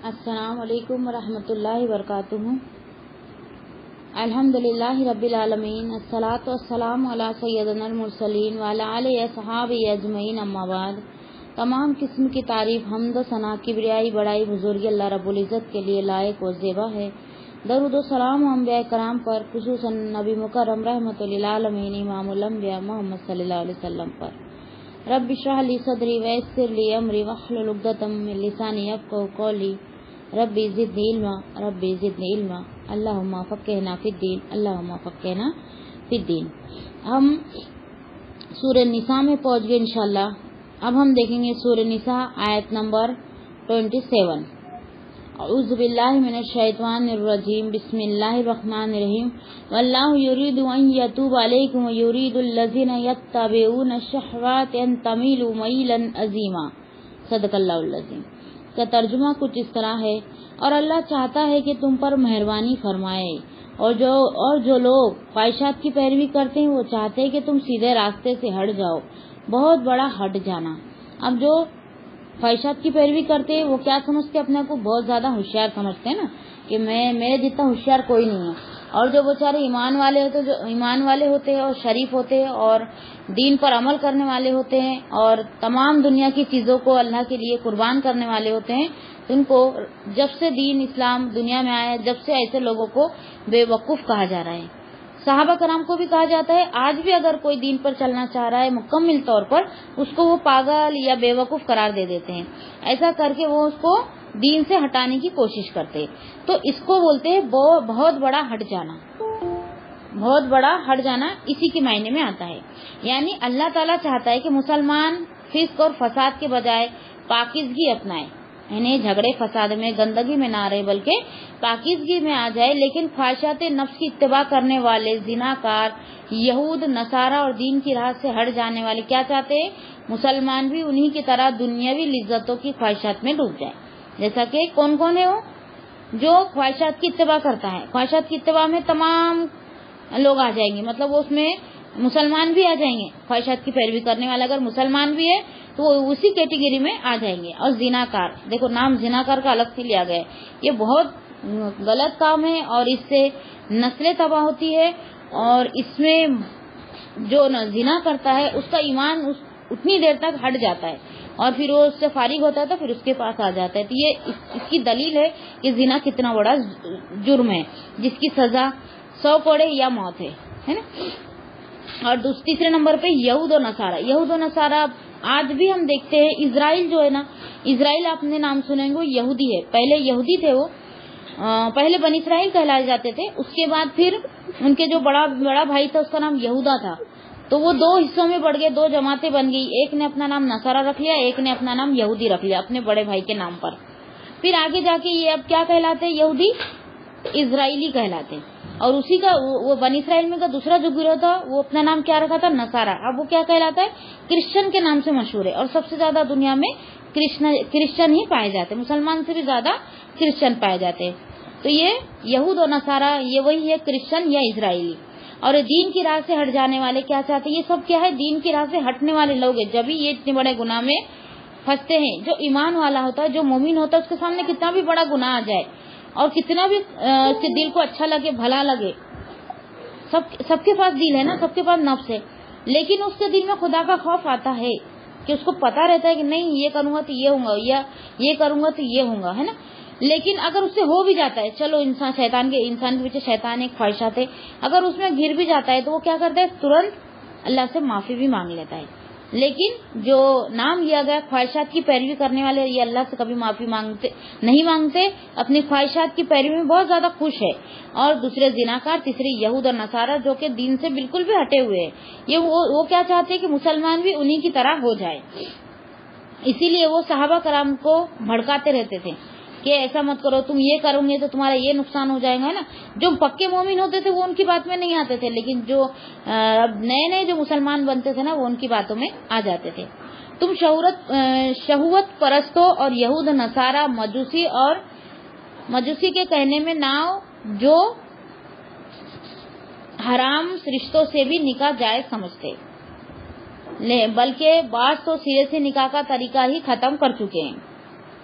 السلام علیکم ورحمۃ اللہ وبرکاتہ۔ الحمدللہ رب العالمین، الصلاۃ والسلام علی سیدنا المرسلین وعلی آلہ وصحبہ اجمعین، اما بعد۔ تمام قسم کی تعریف، حمد و ثنا، کبریائی، بڑائی، بزرگی اللہ رب العزت کے لیے لائق و زیبا ہے۔ درود و سلام انبیاء کرام پر، خصوصاً نبی مکرم رحمۃ للعالمین امام الانبیاء محمد صلی اللہ علیہ وسلم پر۔ رب اشرح لی صدری ویسر لی امری واحلل عقدۃ من لسانی یفقہوا قولی، ربی زدنی علما ربی زدنی علما، اللہم فقہنا فی الدین اللہم فقہنا فی الدین۔ ہم سورہ نساء میں پہنچ گئے انشاءاللہ۔ اب ہم دیکھیں گے سورہ نساء آیت نمبر 27۔ اعوذ باللہ من الشیطان الرجیم، بسم اللہ الرحمن الرحیم۔ واللہ یرید ان یتوب علیکم ویرید الذین یتبعون الشہوات ان تمیلوا میلا عظیما۔ صدق اللہ العظیم۔ کا ترجمہ کچھ اس طرح ہے، اور اللہ چاہتا ہے کہ تم پر مہربانی فرمائے، اور جو لوگ خواہشات کی پیروی کرتے ہیں وہ چاہتے ہیں کہ تم سیدھے راستے سے ہٹ جاؤ۔ بہت بڑا ہٹ جانا۔ اب جو خواہشات کی پیروی کرتے ہیں وہ کیا سمجھتے ہیں؟ اپنے کو بہت زیادہ ہوشیار سمجھتے ہیں نا، کہ میرے جتنا ہوشیار کوئی نہیں ہے۔ اور جو بیچارے ایمان والے ہوتے ہیں اور شریف ہوتے ہیں اور دین پر عمل کرنے والے ہوتے ہیں اور تمام دنیا کی چیزوں کو اللہ کے لیے قربان کرنے والے ہوتے ہیں، ان کو جب سے دین اسلام دنیا میں آیا ہے، جب سے ایسے لوگوں کو بے وقوف کہا جا رہا ہے۔ صحابہ کرام کو بھی کہا جاتا ہے، آج بھی اگر کوئی دین پر چلنا چاہ رہا ہے مکمل طور پر، اس کو وہ پاگل یا بے وقوف قرار دے دیتے ہیں۔ ایسا کر کے وہ اس کو دین سے ہٹانے کی کوشش کرتے، تو اس کو بولتے ہیں بہت بڑا ہٹ جانا۔ بہت بڑا ہٹ جانا اسی کے معنی میں آتا ہے، یعنی اللہ تعالیٰ چاہتا ہے کہ مسلمان فسق اور فساد کے بجائے پاکیزگی اپنائے، یعنی جھگڑے فساد میں، گندگی میں نہ رہے بلکہ پاکیزگی میں آ جائے۔ لیکن خواہشات نفس کی اتباع کرنے والے زناکار، یہود، نصارہ اور دین کی راہ سے ہٹ جانے والے کیا چاہتے ہیں؟ مسلمان بھی انہی کی طرح دنیاوی لذتوں کی خواہشات میں ڈوب جائے۔ جیسا کہ کون ہے وہ جو خواہشات کی اتباع کرتا ہے؟ خواہشات کی اتباع میں تمام لوگ آ جائیں گے، مطلب اس میں مسلمان بھی آ جائیں گے۔ خواہشات کی پیروی کرنے والا اگر مسلمان بھی ہے تو وہ اسی کیٹیگری میں آ جائیں گے۔ اور زناکار، دیکھو نام زناکار کا الگ سے لیا گیا ہے، یہ بہت غلط کام ہے اور اس سے نسلیں تباہ ہوتی ہے، اور اس میں جو زنا کرتا ہے اس کا ایمان اتنی دیر تک ہٹ جاتا ہے اور پھر وہ اس سے فارغ ہوتا ہے تو پھر اس کے پاس آ جاتا ہے۔ تو یہ اس کی دلیل ہے کہ زنا کتنا بڑا جرم ہے، جس کی سزا 100 کوڑے یا موت ہے نا۔ اور تیسرے نمبر پہ یہود و نصارہ۔ یہود و نصارہ آج بھی ہم دیکھتے ہیں۔ اسرائیل جو ہے نا، اسرائیل آپ نے نام سنیں گے، وہ یہودی ہے۔ پہلے یہودی تھے، وہ پہلے بنی اسرائیل کہلائے جاتے تھے، اس کے بعد پھر ان کے جو بڑا بھائی تھا اس کا نام یہودا تھا، تو وہ 2 حصوں میں بڑھ گئے، 2 جماعتیں بن گئی۔ ایک نے اپنا نام نصارہ رکھ لیا، ایک نے اپنا نام یہودی رکھ لیا اپنے بڑے بھائی کے نام پر۔ پھر آگے جا کے یہ اب کیا کہلاتے ہیں؟ یہودی اسرائیلی کہلاتے ہیں۔ اور اسی کا وہ بنی اسرائیل میں کا دوسرا جو گروہ تھا وہ اپنا نام کیا رکھا تھا؟ نصارہ۔ اب وہ کیا کہلاتا ہے؟ کرسچن کے نام سے مشہور ہے، اور سب سے زیادہ دنیا میں کرسچن ہی پائے جاتے ہیں، مسلمان سے بھی زیادہ کرسچن پائے جاتے ہیں۔ تو یہ یہود و نصارہ یہ وہی ہے، کرسچن یا اسرائیلی۔ اور دین کی راہ سے ہٹ جانے والے کیا چاہتے ہیں؟ یہ سب کیا ہے؟ دین کی راہ سے ہٹنے والے لوگ ہیں، جب ہی یہ اتنے بڑے گناہ میں پھنستے ہیں۔ جو ایمان والا ہوتا ہے، جو مومن ہوتا ہے، اس کے سامنے کتنا بھی بڑا گناہ آ جائے اور کتنا بھی اس کے دل کو اچھا لگے، بھلا لگے، سب کے پاس دل ہے نا، سب کے پاس نفس ہے، لیکن اس کے دل میں خدا کا خوف آتا ہے کہ اس کو پتا رہتا ہے کہ نہیں یہ کروں گا تو یہ ہوں گا، یا یہ کروں گا تو یہ ہوں گا، ہے نا۔ لیکن اگر اس سے ہو بھی جاتا ہے، چلو انسان کے پیچھے شیطان ایک خواہشات ہے، اگر اس میں گر بھی جاتا ہے تو وہ کیا کرتا ہے؟ ترنت اللہ سے معافی بھی مانگ لیتا ہے۔ لیکن جو نام لیا گیا خواہشات کی پیروی کرنے والے، یہ اللہ سے کبھی معافی نہیں مانگتے، اپنی خواہشات کی پیروی میں بہت زیادہ خوش ہے۔ اور دوسرے زناکار، تیسرے یہود اور نصارہ جو کہ دین سے بالکل بھی ہٹے ہوئے ہیں، یہ وہ کیا چاہتے ہیں کہ مسلمان بھی انہی کی طرح ہو جائے۔ اسی لیے وہ صحابہ کرام کو بھڑکاتے رہتے تھے کہ ایسا مت کرو، تم یہ کرو گے تو تمہارا یہ نقصان ہو جائے گا، ہے نا۔ جو پکے مومن ہوتے تھے وہ ان کی بات میں نہیں آتے تھے، لیکن جو نئے جو مسلمان بنتے تھے نا وہ ان کی باتوں میں آ جاتے تھے۔ تم شہوت پرستوں اور یہود نصارہ مجوسی کے کہنے میں نہ آؤ، جو حرام رشتوں سے بھی نکاح جائز سمجھتے، بلکہ بعض تو سرے سے نکاح کا طریقہ ہی ختم کر چکے ہیں۔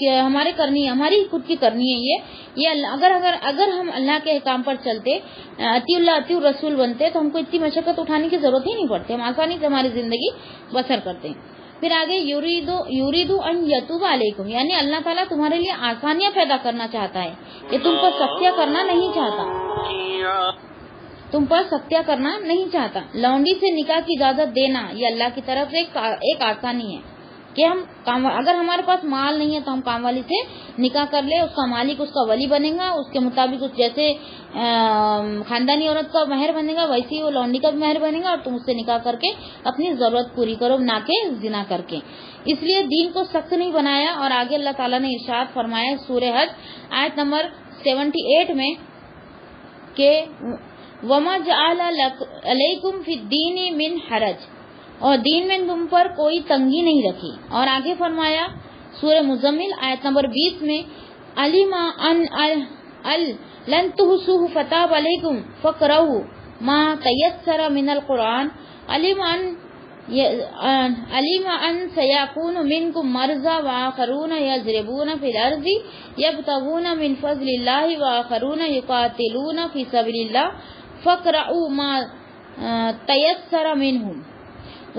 ہمارے کرنی ہے، ہماری خود کی کرنی ہے یہ اگر ہم اللہ کے احکام پر چلتے، اطیع اللہ اطیع الرسول بنتے، تو ہم کو اتنی مشقت اٹھانے کی ضرورت ہی نہیں پڑتی، ہم آسانی سے ہماری زندگی بسر کرتے ہیں۔ پھر آگے یریدو ان یتوب علیکم، یعنی اللہ تعالیٰ تمہارے لیے آسانیاں پیدا کرنا چاہتا ہے، کہ تم پر سختیاں کرنا نہیں چاہتا۔ لونڈی سے نکاح کی اجازت دینا یہ اللہ کی طرف سے ایک آسانی ہے، کہ ہم اگر ہمارے پاس مال نہیں ہے تو ہم کام والی سے نکاح کر لے، اس کا مالک اس کا ولی بنے گا، اس کے مطابق جیسے خاندانی عورت کا مہر بنے گا ویسے ہی وہ لونڈی کا بھی مہر بنے گا، اور تم اس سے نکاح کر کے اپنی ضرورت پوری کرو، نہ کہ زنا کر کے۔ اس لیے دین کو سخت نہیں بنایا۔ اور آگے اللہ تعالیٰ نے ارشاد فرمایا سورہ حج آیت نمبر 78 میں کہ وَمَا جَعَلَ عَلَيْكُمْ فِي الدِّينِ مِنْ حَرَجٍ، اور دین میں تم پر کوئی تنگی نہیں رکھی۔ اور آگے فرمایا سورہ مزمل آیت نمبر 20 میں عَلِمَ أَن لَن تُحْصُوهُ فَتَابَ عَلَيْكُمْ فَاقْرَؤُوا مَا تَيَسَّرَ مِنَ الْقُرْآنِ عَلِمَ أَن سَيَكُونُ مِنكُم مَّرْضَىٰ وَآخَرُونَ يَضْرِبُونَ فِي الْأَرْضِ يَبْتَغُونَ مِن فَضْلِ اللَّهِ وَآخَرُونَ يُقَاتِلُونَ فِي سَبِيلِ اللَّهِ فَاقْرَؤُوا مَا تَيَسَّرَ مِنْهُ۔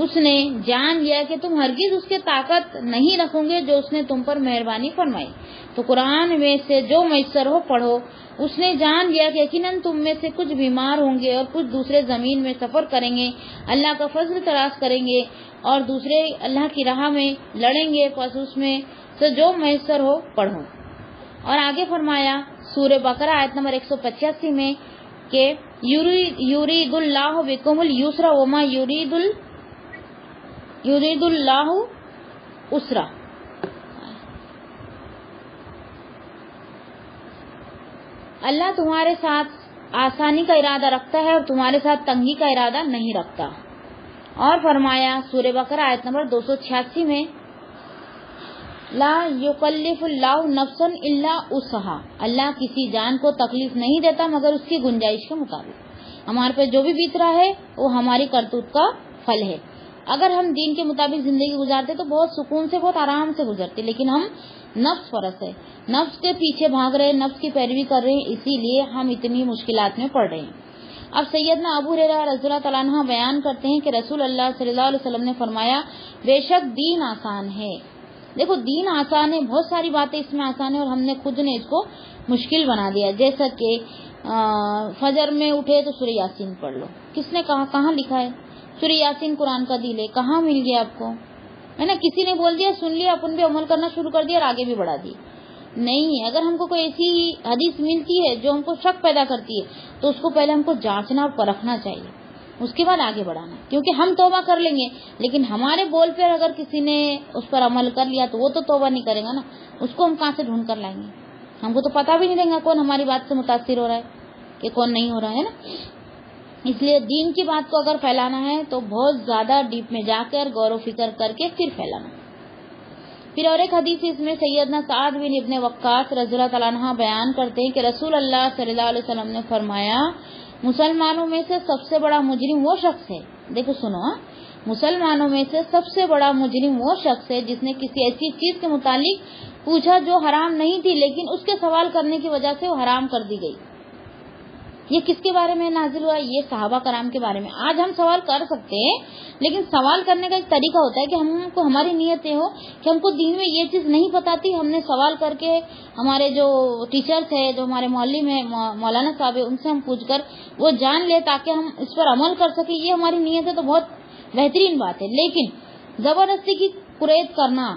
اس نے جان لیا کہ تم ہرگز اس کے طاقت نہیں رکھو گے جو اس نے تم پر مہربانی فرمائی، تو قرآن میں سے جو میسر ہو پڑھو۔ اس نے جان لیا کہ یقیناً تم میں سے کچھ بیمار ہوں گے اور کچھ دوسرے زمین میں سفر کریں گے، اللہ کا فضل تلاش کریں گے، اور دوسرے اللہ کی راہ میں لڑیں گے، پس اس میں سے جو میسر ہو پڑھو۔ اور آگے فرمایا سورہ بقرہ آیت نمبر 185 میں کہ یرید اللہ بکم الیسر وما یرید اللہ اسرا، اللہ تمہارے ساتھ آسانی کا ارادہ رکھتا ہے اور تمہارے ساتھ تنگی کا ارادہ نہیں رکھتا۔ اور فرمایا سورہ بقرہ آیت نمبر 286 میں لا یکلف اللہ نفسا الا وسعها، اللہ کسی جان کو تکلیف نہیں دیتا مگر اس کی گنجائش کے مطابق۔ ہمارے پہ جو بھی بیت رہا ہے وہ ہماری کرتوت کا پھل ہے۔ اگر ہم دین کے مطابق زندگی گزارتے تو بہت سکون سے بہت آرام سے گزرتے، لیکن ہم نفس پرست ہے، نفس کے پیچھے بھاگ رہے، نفس کی پیروی کر رہے ہیں، اسی لیے ہم اتنی مشکلات میں پڑ رہے ہیں۔ اب سیدنا ابو ہریرہ رضی اللہ تعالیٰ عنہ بیان کرتے ہیں کہ رسول اللہ صلی اللہ علیہ وسلم نے فرمایا بے شک دین آسان ہے۔ دیکھو دین آسان ہے، بہت ساری باتیں اس میں آسان ہے، اور ہم نے خود نے اس کو مشکل بنا دیا۔ جیسا کہ فجر میں اٹھے تو سورہ یاسین پڑھ لو، کس نے کہا؟ کہاں لکھا ہے؟ سورہ یاسین قرآن کا دل ہے، کہاں مل گیا آپ کو؟ ہے نا، کسی نے بول دیا، سن لیا، اپن بھی عمل کرنا شروع کر دیا اور آگے بھی بڑھا دی۔ نہیں، اگر ہم کو کوئی ایسی حدیث ملتی ہے جو ہم کو شک پیدا کرتی ہے تو اس کو پہلے ہم کو جانچنا اور پرکھنا چاہیے، اس کے بعد آگے بڑھانا، کیونکہ ہم توبہ کر لیں گے لیکن ہمارے بول پر اگر کسی نے اس پر عمل کر لیا تو وہ تو توبہ نہیں کرے گا نا، اس کو ہم کہاں سے ڈھونڈ کر لائیں گے؟ ہم کو تو پتہ بھی نہیں دیں گا کون ہماری بات سے متاثر ہو رہا ہے کہ کون نہیں ہو رہا ہے نا۔ اس لیے دین کی بات کو اگر پھیلانا ہے تو بہت زیادہ ڈیپ میں جا کر غور و فکر کر کے پھر پھیلانا۔ پھر اور ایک حدیث اس میں سیدنا سعد بن ابن وقاص رضی اللہ تعالیٰ عنہ بیان کرتے ہیں کہ رسول اللہ صلی اللہ علیہ وسلم نے فرمایا مسلمانوں میں سے سب سے بڑا مجرم وہ شخص ہے، دیکھو سنو، مسلمانوں میں سے سب سے بڑا مجرم وہ شخص ہے جس نے کسی ایسی چیز کے متعلق پوچھا جو حرام نہیں تھی لیکن اس کے سوال کرنے کی وجہ سے وہ حرام کر دی گئی۔ یہ کس کے بارے میں نازل ہوا؟ یہ صحابہ کرام کے بارے میں۔ آج ہم سوال کر سکتے ہیں لیکن سوال کرنے کا ایک طریقہ ہوتا ہے کہ ہم کو ہماری نیت یہ ہو کہ ہم کو دین میں یہ چیز نہیں پتہ تھی، ہم نے سوال کر کے ہمارے جو ٹیچرز ہیں، جو ہمارے معلم ہیں، مولانا صاحب ہیں، ان سے ہم پوچھ کر وہ جان لے تاکہ ہم اس پر عمل کر سکیں، یہ ہماری نیت ہے تو بہت بہترین بات ہے۔ لیکن زبردستی کی قریت کرنا،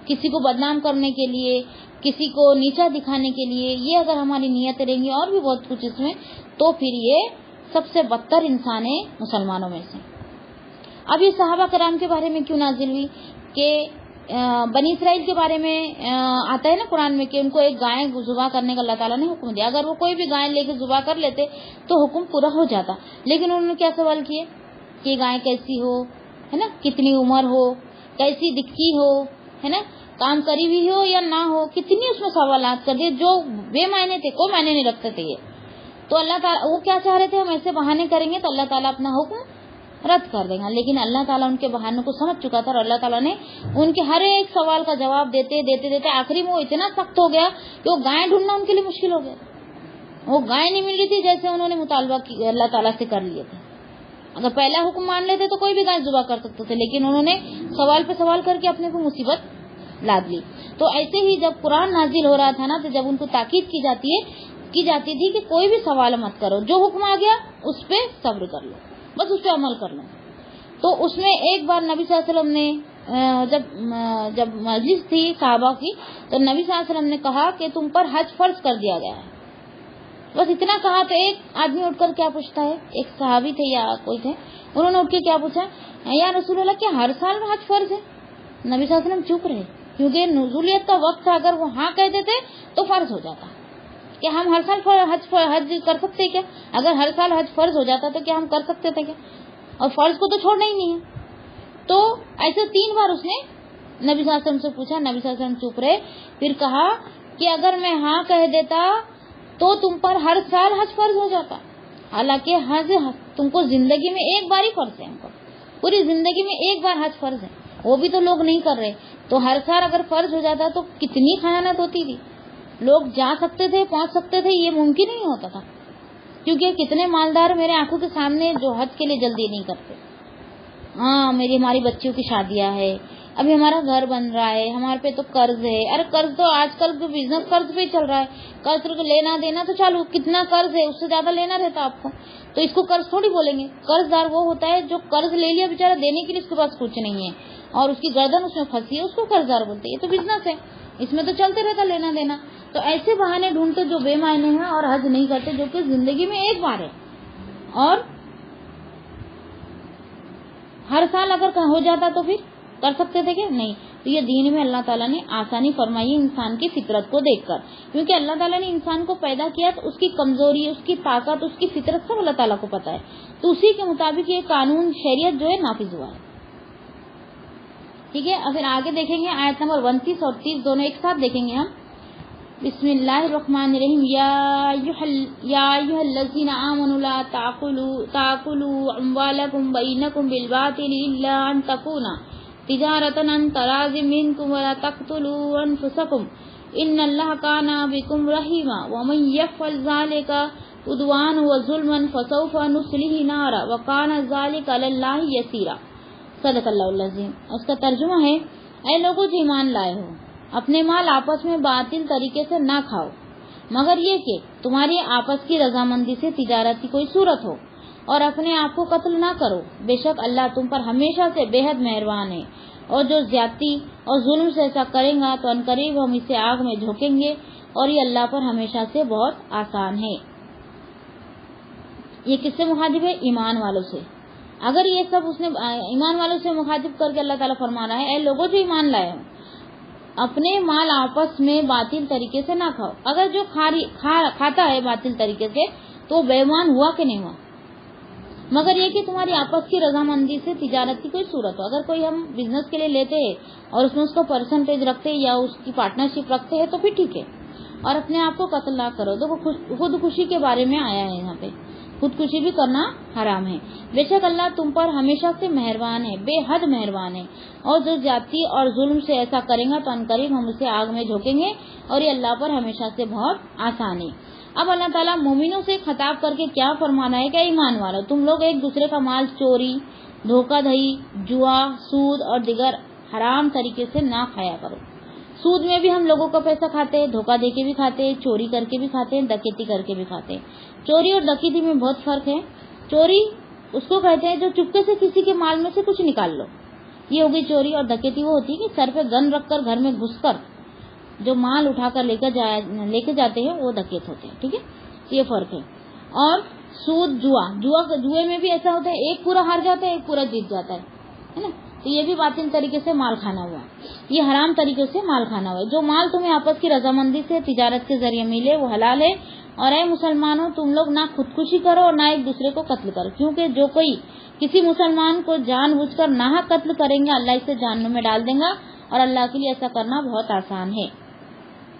کسی کو بدنام کرنے کے لیے، کسی کو نیچا دکھانے کے لیے، یہ اگر ہماری نیت رہیں گی اور بھی بہت کچھ اس میں، تو پھر یہ سب سے بدتر انسان ہے مسلمانوں میں سے۔ اب یہ صحابہ کرام کے بارے میں کیوں نازل ہوئی کہ بنی اسرائیل کے بارے میں آتا ہے نا قرآن میں کہ ان کو ایک گائے ذبح کرنے کا اللہ تعالیٰ نے حکم دیا، اگر وہ کوئی بھی گائے لے کے ذبح کر لیتے تو حکم پورا ہو جاتا، لیکن انہوں نے کیا سوال کیے کہ گائے کیسی ہو، ہے نا، کتنی عمر ہو، کیسی دکھتی ہو، ہے نا، کام کری ہوئی ہو یا نہ ہو، کتنی اس میں سوالات کر دیے جو بے معنی تھے، کوئی معنی نہیں رکھتے تھے یہ۔ تو اللہ تعالیٰ وہ کیا چاہ رہے تھے، ہم ایسے بہانے کریں گے تو اللہ تعالیٰ اپنا حکم رد کر دیں گا. لیکن اللہ تعالیٰ ان کے بہانوں کو سمجھ چکا تھا اور اللہ تعالیٰ نے ان کے ہر ایک سوال کا جواب دیتے دیتے دیتے آخری میں وہ اتنا سخت ہو گیا کہ وہ گائے ڈھونڈنا ان کے لیے مشکل ہو گیا. وہ گائے نہیں مل رہی تھی جیسے انہوں نے مطالبہ اللہ تعالیٰ سے کر لیے تھے. اگر پہلا حکم مان لیتے تو کوئی بھی گائے ذبح کر سکتے تھے, لیکن انہوں نے سوال پہ سوال کر کے اپنے کو مصیبت لاد لی. تو ایسے ہی جب قرآن نازل ہو رہا تھا نا, تو جب ان کو تاکید کی جاتی تھی کہ کوئی بھی سوال مت کرو, جو حکم آ گیا اس پہ صبر کر لو, بس اس پہ عمل کر لو. تو اس میں ایک بار نبی صلی اللہ علیہ وسلم نے جب مجلس تھی صحابہ کی, تو نبی صلی اللہ علیہ وسلم نے کہا کہ تم پر حج فرض کر دیا گیا ہے. بس اتنا کہا تو ایک آدمی اٹھ کر کیا پوچھتا ہے, ایک صحابی تھے یا کوئی تھے, انہوں نے اٹھ کے کیا پوچھا, یا رسول اللہ کیا ہر سال حج فرض ہے؟ نبی صلی اللہ علیہ وسلم چپ رہے, کیونکہ نزولیت کا وقت تھا. اگر وہ ہاں کہتے تھے تو فرض ہو جاتا کہ ہم ہر سال حج کر سکتے کیا؟ اگر ہر سال حج فرض ہو جاتا تو کیا ہم کر سکتے تھے کیا؟ اور فرض کو تو چھوڑنا ہی نہیں ہے. تو ایسے 3 بار اس نے نبی صلی اللہ علیہ وسلم سے پوچھا, نبی صلی اللہ علیہ وسلم چپ رہے. پھر کہا کہ اگر میں ہاں کہہ دیتا تو تم پر ہر سال حج فرض ہو جاتا, حالانکہ حج تم کو زندگی میں ایک بار ہی فرض ہے, ہم کو پوری زندگی میں ایک بار حج فرض ہے, وہ بھی تو لوگ نہیں کر رہے. تو ہر سال اگر فرض ہو جاتا تو کتنی خیانت ہوتی تھی, لوگ جا سکتے تھے, پہنچ سکتے تھے, یہ ممکن نہیں ہوتا تھا. کیونکہ کتنے مالدار میرے آنکھوں کے سامنے جو حج کے لیے جلدی نہیں کرتے. ہاں ہماری بچیوں کی شادیاں ہے, ابھی ہمارا گھر بن رہا ہے, ہمارے پہ تو قرض ہے. ارے قرض تو آج کل جو بزنس قرض پہ چل رہا ہے, قرض کو لینا دینا تو چالو, کتنا قرض ہے اس سے زیادہ لینا رہتا آپ کو, تو اس کو قرض تھوڑی بولیں گے. قرض دار وہ ہوتا ہے جو قرض لے لیا بیچارہ, دینے کے لیے اس کے پاس کچھ نہیں ہے اور اس کی گردن اس میں پھنسی ہے, اس کو قرض دار بولتے ہیں. یہ تو بزنس ہے, اس میں تو چلتے رہتا لینا دینا. تو ایسے بہانے ڈھونڈتے جو بے معنی ہیں اور حج نہیں کرتے, جو کہ زندگی میں ایک بار ہے, اور ہر سال اگر ہو جاتا تو پھر کر سکتے تھے کہ نہیں. تو یہ دین میں اللہ تعالیٰ نے آسانی فرمائی انسان کی فطرت کو دیکھ کر, کیونکہ اللہ تعالیٰ نے انسان کو پیدا کیا تو اس کی کمزوری, اس کی طاقت, اس کی فطرت سب اللہ تعالیٰ کو پتا ہے. تو اسی کے مطابق یہ قانون شریعت جو ہے نافذ ہوا ہے. ٹھیک ہے, پھر آگے دیکھیں گے آیت نمبر 29 اور 30 دونوں ایک ساتھ دیکھیں گے ہم. بسم اللہ الرحمن الرحیم. یا ایھا الذین آمنوا لا تاکلوا اموالکم بینکم بالباطل الا ان تکون تجارۃ عن تراض منکم ولا تقتلوا انفسکم ان اللہ کان بکم رحیما ومن یفعل ذلک عدوانا وظلما فسوف نصلیہ نارا وکان ذلک علی اللہ یسیرا. صدق اللہ العظیم. اس کا ترجمہ ہے, اے لوگوں جو ایمان لائے ہو, اپنے مال آپس میں باطل طریقے سے نہ کھاؤ, مگر یہ کہ تمہاری آپس کی رضامندی سے تجارت کی کوئی صورت ہو, اور اپنے آپ کو قتل نہ کرو, بے شک اللہ تم پر ہمیشہ سے بے حد مہربان ہے. اور جو زیادتی اور ظلم سے ایسا کرے گا تو عنقریب ہم اسے آگ میں جھونکیں گے, اور یہ اللہ پر ہمیشہ سے بہت آسان ہے. یہ کس سے مخاطب ہے؟ ایمان والوں سے. اگر یہ سب اس نے ایمان والوں سے مخاطب کر کے اللہ تعالیٰ فرما رہا ہے, اے لوگوں جو ایمان لائے ہو, اپنے مال آپس میں باطل طریقے سے نہ کھاؤ. اگر جو کھاتا ہے باطل طریقے سے تو بے ایمان ہوا کہ نہیں ہوا, مگر یہ کہ تمہاری آپس کی رضامندی سے تجارت کی کوئی صورت ہو. اگر کوئی ہم بزنس کے لیے لیتے ہیں اور اس میں اس کو پرسنٹیج رکھتے ہیں یا اس کی پارٹنرشپ رکھتے ہیں تو پھر ٹھیک ہے, اور اپنے آپ کو قتل نہ کرو. دیکھو خودکشی کے بارے میں آیا ہے یہاں پہ, خودکشی بھی کرنا حرام ہے. بے شک اللہ تم پر ہمیشہ سے مہربان ہے, بے حد مہربان ہے. اور جو زیادتی اور ظلم سے ایسا کریں گا تو عنقریب ہم اسے آگ میں جھونکیں گے, اور یہ اللہ پر ہمیشہ سے بہت آسان ہے. اب اللہ تعالیٰ مومنوں سے خطاب کر کے کیا فرمانا ہے کہ ایمان والو, تم لوگ ایک دوسرے کا مال چوری, دھوکہ دہی, جوا, سود اور دیگر حرام طریقے سے نہ کھایا کرو. سود میں بھی ہم لوگوں کا پیسہ کھاتے ہیں, دھوکہ دے کے بھی کھاتے ہیں, چوری کر کے بھی کھاتے ہیں, ڈکیتی کر کے بھی کھاتے ہیں. چوری اور ڈکیتی میں بہت فرق ہے. چوری اس کو کہتے ہیں جو چپکے سے کسی کے مال میں سے کچھ نکال لو, یہ ہوگی چوری. اور ڈکیتی وہ ہوتی ہے کہ سر پہ گن رکھ کر گھر میں گھس کر جو مال اٹھا کر لے کے جاتے ہیں وہ ڈکیت ہوتے ہیں. ٹھیک ہے, یہ فرق ہے. اور سود, جوئے میں بھی ایسا ہوتا ہے, ایک پورا ہار جاتا ہے, ایک پورا جیت جاتا ہے نا. تو یہ بھی باطل طریقے سے مال کھانا ہوا, یہ حرام طریقے سے مال کھانا ہوا. جو مال تمہیں آپس کی رضامندی سے تجارت کے ذریعے ملے وہ حلال ہے. اور اے مسلمانوں, تم لوگ نہ خودکشی کرو اور نہ ایک دوسرے کو قتل کرو, کیونکہ جو کوئی کسی مسلمان کو جان بوجھ کر ناحق قتل کریں گے اللہ اسے جہنم میں ڈال دیں گا, اور اللہ کے لیے ایسا کرنا بہت آسان ہے.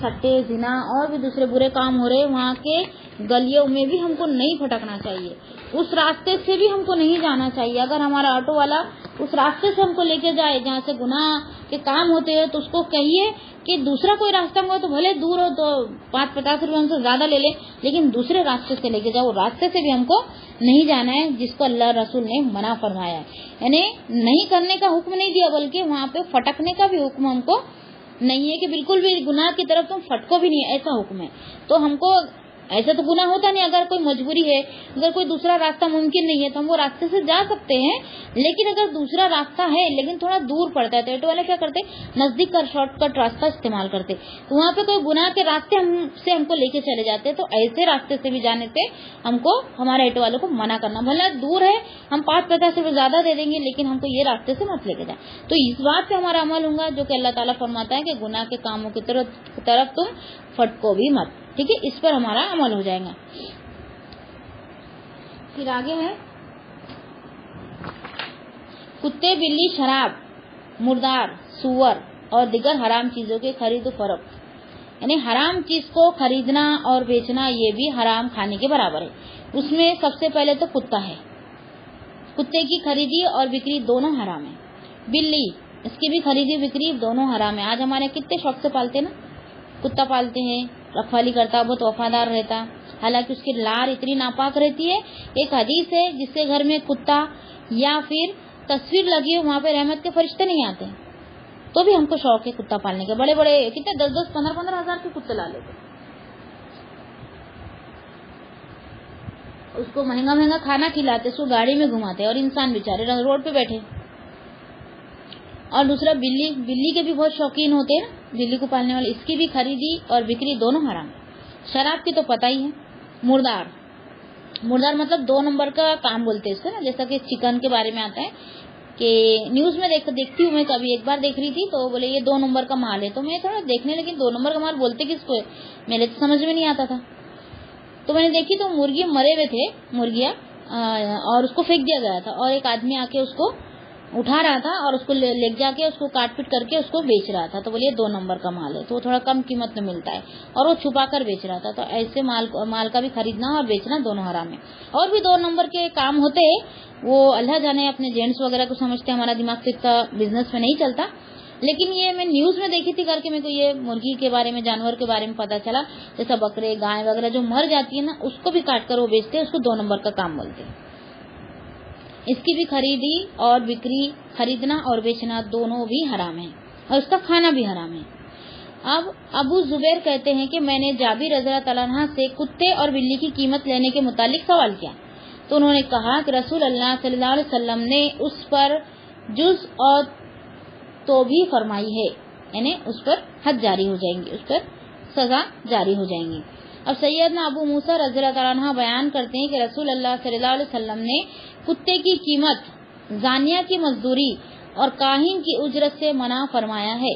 سٹے زنا اور بھی دوسرے برے کام ہو رہے وہاں کے گلیوں میں بھی ہم کو نہیں پھٹکنا چاہیے، اس راستے سے بھی ہم کو نہیں جانا چاہیے۔ اگر ہمارا آٹو والا اس راستے سے ہم کو لے کے جائے جہاں سے گناہ کے کام ہوتے ہیں تو اس کو کہیے کہ دوسرا کوئی راستہ ہو تو بھلے دور ہو تو 50 روپے ہم سے زیادہ لے لے، لیکن دوسرے راستے سے لے کے جاؤ، راستے سے بھی ہم کو نہیں جانا ہے جس کو اللہ رسول نے منع فرمایا ہے، یعنی نہیں کرنے کا حکم نہیں دیا بلکہ وہاں پہ پھٹکنے کا بھی حکم ہم کو نہیں ہے کہ بالکل بھی گناہ کی طرف تم پھٹکو بھی نہیں، ایسا حکم ہے۔ تو ہم کو ایسا تو گناہ ہوتا نہیں، اگر کوئی مجبوری ہے، اگر کوئی دوسرا راستہ ممکن نہیں ہے تو ہم وہ راستے سے جا سکتے ہیں، لیکن اگر دوسرا راستہ ہے لیکن تھوڑا دور پڑتا ہے تو آٹو والے کیا کرتے نزدیک کا شارٹ کٹ راستہ استعمال کرتے، تو وہاں پہ کوئی گناہ کے راستے ہم کو لے کے چلے جاتے، تو ایسے راستے سے بھی جانے سے ہم کو ہمارے آٹو والوں کو منع کرنا، بھلا دور ہے ہم 5-50 روپے زیادہ دے دیں گے لیکن ہم کو یہ راستے سے مت لے کے جائیں۔ تو اس بات پہ ہمارا عمل ہوگا جو کہ اللہ تعالیٰ فرماتا ہے کہ گناہ کے کاموں کی طرف تم پھٹکو بھی مت، ٹھیک ہے، اس پر ہمارا عمل ہو جائے گا۔ پھر آگے ہے کتے، بلی، شراب، مردار، سور اور دیگر حرام چیزوں کے خرید و فروخت، یعنی حرام چیز کو خریدنا اور بیچنا یہ بھی حرام کھانے کے برابر ہے۔ اس میں سب سے پہلے تو کتا ہے، کتے کی خریدی اور بکری دونوں حرام ہے۔ بلی، اس کی بھی خریدی بکری دونوں حرام ہے۔ آج ہمارے کتنے شوق سے پالتے نا، کتا پالتے ہیں، رکھوالی کرتا، بہت وفادار رہتا، حالانکہ اس کی لار اتنی ناپاک رہتی ہے۔ ایک حدیث ہے جس سے گھر میں کتا یا پھر تصویر لگی ہو وہاں پہ رحمت کے فرشتے نہیں آتے، تو بھی ہم کو شوق ہے کتا پالنے کے، بڑے بڑے کتنے 10-10 15-15 ہزار کے کتے لا لیتے، اس کو مہنگا مہنگا کھانا کھلاتے، اس کو گاڑی میں گھماتے اور انسان بیچارے روڈ پہ بیٹھے۔ اور دوسرا بلی کے بھی بہت شوقین ہوتے ہیں، بلی کو پالنے والے، اس کی بھی خریدی اور بکری دونوں حرام۔ شراب کی تو پتہ ہی ہے۔ مردار مطلب 2 نمبر کا کام بولتے ہیں اس کو نا، جیسا کہ چکن کے بارے میں آتا ہے کہ نیوز میں دیکھتی ہوں میں، کبھی ایک بار دیکھ رہی تھی تو بولے یہ 2 نمبر کا مال ہے، تو میں تھوڑا دیکھنے لگی 2 نمبر کا مال بولتے کس کو ہے، میرے تو سمجھ میں نہیں آتا تھا، تو میں نے دیکھی تو مرغی مرے ہوئے تھے، مرغیاں، اور اس کو پھینک دیا گیا تھا اور ایک آدمی آ کے اس کو اٹھا رہا تھا اور اس کو لے جا کے اس کو کاٹ پیٹ کر کے اس کو بیچ رہا تھا، تو بولیے 2 نمبر کا مال ہے، تو تھوڑا کم قیمت میں ملتا ہے اور وہ چھپا کر بیچ رہا تھا، تو ایسے مال کا بھی خریدنا اور بیچنا دونوں حرام ہے۔ اور بھی 2 نمبر کے کام ہوتے ہیں، وہ اللہ جانے اپنے جینٹس وغیرہ کو سمجھتے ہیں، ہمارا دماغ سے اتنا بزنس میں نہیں چلتا، لیکن یہ میں نیوز میں دیکھی تھی کر کے، میرے کو یہ مرغی کے بارے میں، جانور کے بارے میں پتا چلا، جیسا بکرے گائے وغیرہ جو مر جاتی ہے نا اس کو بھی کاٹ کر وہ بیچتے ہیں، اس کو 2 نمبر کا کام بولتے ہیں۔ اس کی بھی خریدی اور بکری، خریدنا اور بیچنا دونوں بھی حرام ہے اور اس کا کھانا بھی حرام ہے۔ اب ابو زبیر کہتے ہیں کہ میں نے جابر رضی اللہ تعالیٰ عنہ سے کتے اور بلی کی قیمت لینے کے متعلق سوال کیا، تو انہوں نے کہا کہ رسول اللہ صلی اللہ علیہ وسلم نے اس پر جز اور توبہ فرمائی ہے، یعنی اس پر حد جاری ہو جائیں گی، اس پر سزا جاری ہو جائیں گی۔ اب سیدنا ابو موسیٰ رضی اللہ تعالیٰ عنہ بیان کرتے ہیں کہ رسول اللہ صلی اللہ علیہ وسلم نے کتے کی قیمت، زانیہ کی مزدوری اور کاہن کی اجرت سے منع فرمایا ہے،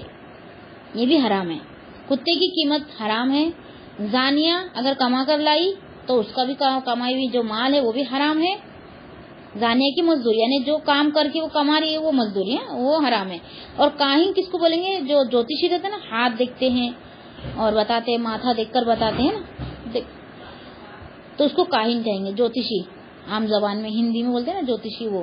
یہ بھی حرام ہے۔ کتے کی قیمت حرام ہے، زانیہ اگر کما کر لائی تو اس کا بھی کمائی ہوئی جو مال ہے وہ بھی حرام ہے، زانیہ کی مزدوری یعنی جو کام کر کے وہ کما رہی ہے وہ مزدوری ہے، وہ حرام ہے۔ اور کاہن کس کو بولیں گے، جو جوتشی رہتے ہیں نا، ہاتھ دیکھتے ہیں اور بتاتے ہیں، ماتھا دیکھ کر بتاتے ہیں نا، تو اس کو کاہن کہیں گے، جوتشی عام زبان میں ہندی میں بولتے ہیں نا جوتشی وہ۔